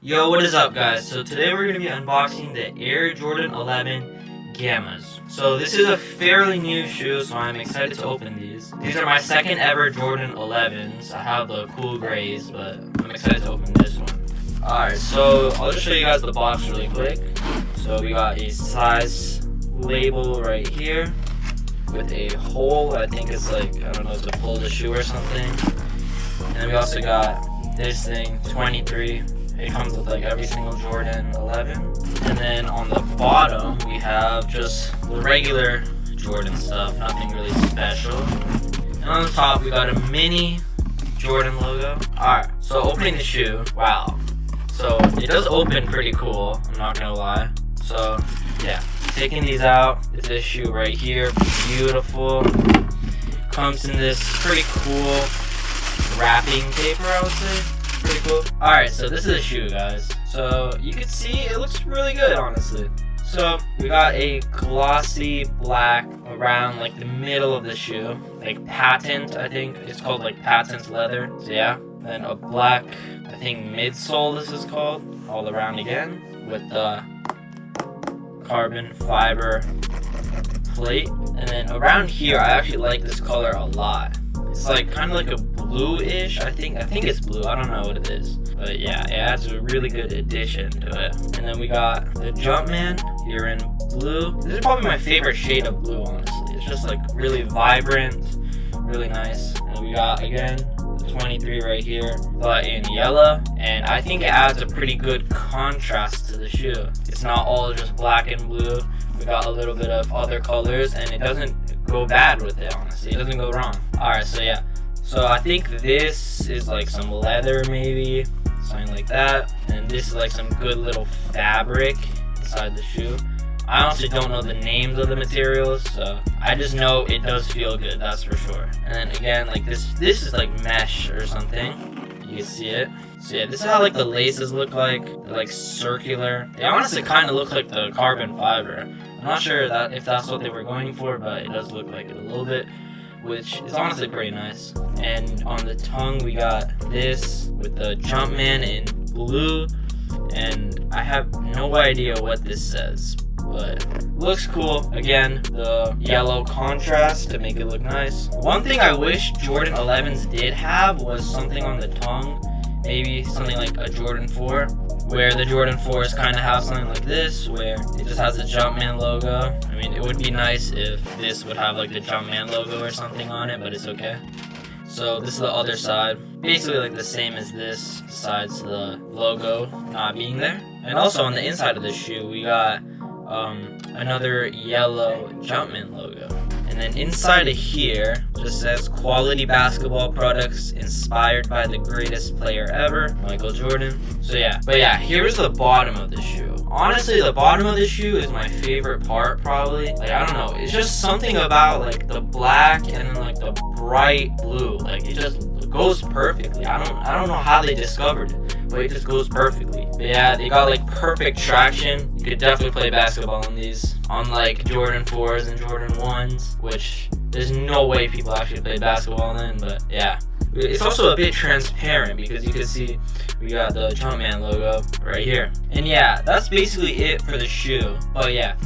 Yo, what is up guys? So today we're going to be unboxing the Air Jordan 11 Gammas. So this is a fairly new shoe, so I'm excited to open these. These are my second ever Jordan 11s. I have the cool grays, but I'm excited to open this one. Alright, so I'll just show you guys the box really quick. So we got a size label right here with a hole. I think it's like, I don't know, to pull the shoe or something. And then we also got this thing, 23. It comes with like every single Jordan 11. And then on the bottom, we have just the regular Jordan stuff, nothing really special. And on the top, we got a mini Jordan logo. Alright, so opening the shoe, wow. So it does open pretty cool, I'm not gonna lie. So yeah, taking these out, it's this shoe right here, beautiful. Comes in this pretty cool wrapping paper, I would say. Pretty cool. Alright, so this is a shoe, guys. So you can see it looks really good, honestly. So we got a glossy black around like the middle of the shoe, like patent, I think it's called, like patent leather. So yeah, then a black, I think midsole this is called, all around again with the carbon fiber plate. And then around here, I actually like this color a lot. It's like kind of like a bluish, I think it's blue, I don't know what it is, but yeah, it adds a really good addition to it. And then we got the Jumpman here in blue. This is probably my favorite shade of blue, honestly. It's just like really vibrant, really nice. And we got again the 23 right here, but in yellow, and I think it adds a pretty good contrast to the shoe. It's not all just black and blue. We got a little bit of other colors, and it doesn't go bad with it, honestly. It doesn't go wrong. Alright, so yeah. So I think this is like some leather, maybe, something like that. And this is like some good little fabric inside the shoe. I honestly don't know the names of the materials, so I just know it does feel good, that's for sure. And then again, like this is like mesh or something. You can see it. So yeah, this is how like the laces look like. They're like circular. They honestly kind of look like the carbon fiber. I'm not sure if that's what they were going for, but it does look like it a little bit, which is honestly pretty nice. And on the tongue, we got this with the Jumpman in blue, and I have no idea what this says, but looks cool. Again, the yellow contrast to make it look nice. One thing I wish Jordan 11s did have was something on the tongue, maybe something like a Jordan 4, where the Jordan 4s kind of have something like this, where it just has the Jumpman logo. I mean, it would be nice if this would have like the Jumpman logo or something on it, but it's okay. So this is the other side, basically like the same as this, besides the logo not being there. And also on the inside of the shoe, we got another yellow Jumpman logo. And then inside of here, just says quality basketball products inspired by the greatest player ever, Michael Jordan. So yeah, but yeah, here's the bottom of the shoe. Honestly, the bottom of the shoe is my favorite part, probably. Like, I don't know, it's just something about like the black and then like the bright blue. Like, it just goes perfectly. I don't know how they discovered it, but it just goes perfectly. But yeah, they got like perfect traction. You could definitely play basketball in these, unlike Jordan 4s and Jordan 1s, which there's no way people actually play basketball in, but yeah. It's also a bit transparent because you can see we got the Jumpman logo right here. And yeah, that's basically it for the shoe. But yeah,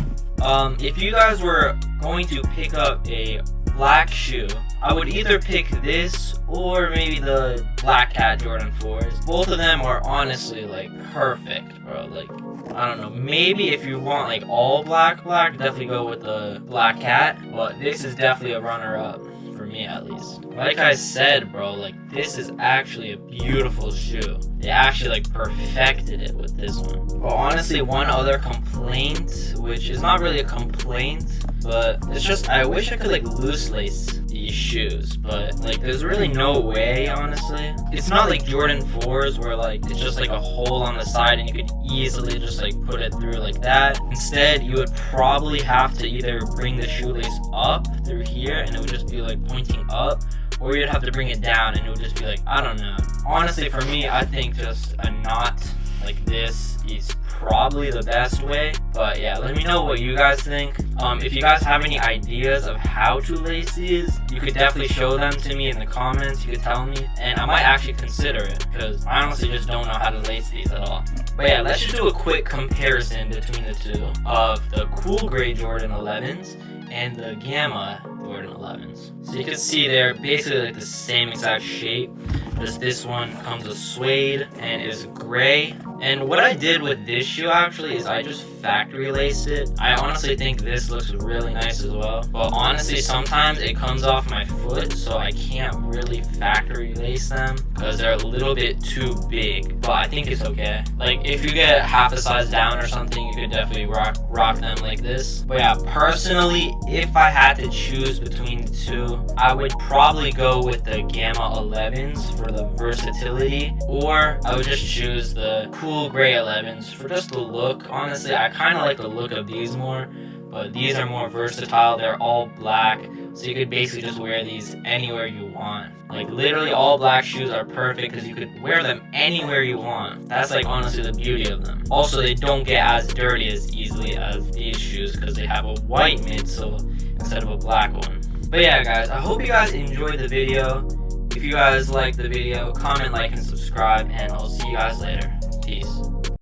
if you guys were going to pick up a black shoe, I would either pick this or maybe the Black Cat Jordan 4s. Both of them are honestly like perfect, bro. Like, I don't know, maybe if you want like all black, definitely go with the Black Cat, but this is definitely a runner-up for me, at least. Like I said, bro, like this is actually a beautiful shoe. They actually like perfected it with this one. But honestly, one other complaint, which is not really a complaint, but it's just I wish I could like loose lace these shoes, but like there's really no way, honestly. It's not like Jordan 4s where like it's just like a hole on the side and you could easily just like put it through like that. Instead, you would probably have to either bring the shoelace up through here and it would just be like pointing up, or you'd have to bring it down and it would just be like, I don't know. Honestly, for me, I think just a knot like this is probably the best way. But yeah, let me know what you guys think. If you guys have any ideas of how to lace these, you could definitely show them to me in the comments. You could tell me, and I might actually consider it, because I honestly just don't know how to lace these at all. But yeah, let's just do a quick comparison between the two of the cool gray Jordan 11s and the Gamma Jordan 11s. So you can see they're basically like the same exact shape, just this one comes with suede and is gray. And what I did with this shoe actually is I just factory laced it. I honestly think this looks really nice as well. But honestly, sometimes it comes off my foot, so I can't really factory lace them because they're a little bit too big. But I think it's okay. Like if you get half a size down or something, you could definitely rock them like this. But yeah, personally, if I had to choose between the two, I would probably go with the Gamma 11s for the versatility, or I would just choose the cool gray 11s for just the look. Honestly, I kind of like the look of these more, but these are more versatile. They're all black, so you could basically just wear these anywhere you want. Like literally all black shoes are perfect because you could wear them anywhere you want. That's like honestly the beauty of them. Also, they don't get as dirty as easily as these shoes because they have a white midsole instead of a black one. But yeah guys, I hope you guys enjoyed the video. If you guys liked the video, comment, like, and subscribe, and I'll see you guys later. Peace.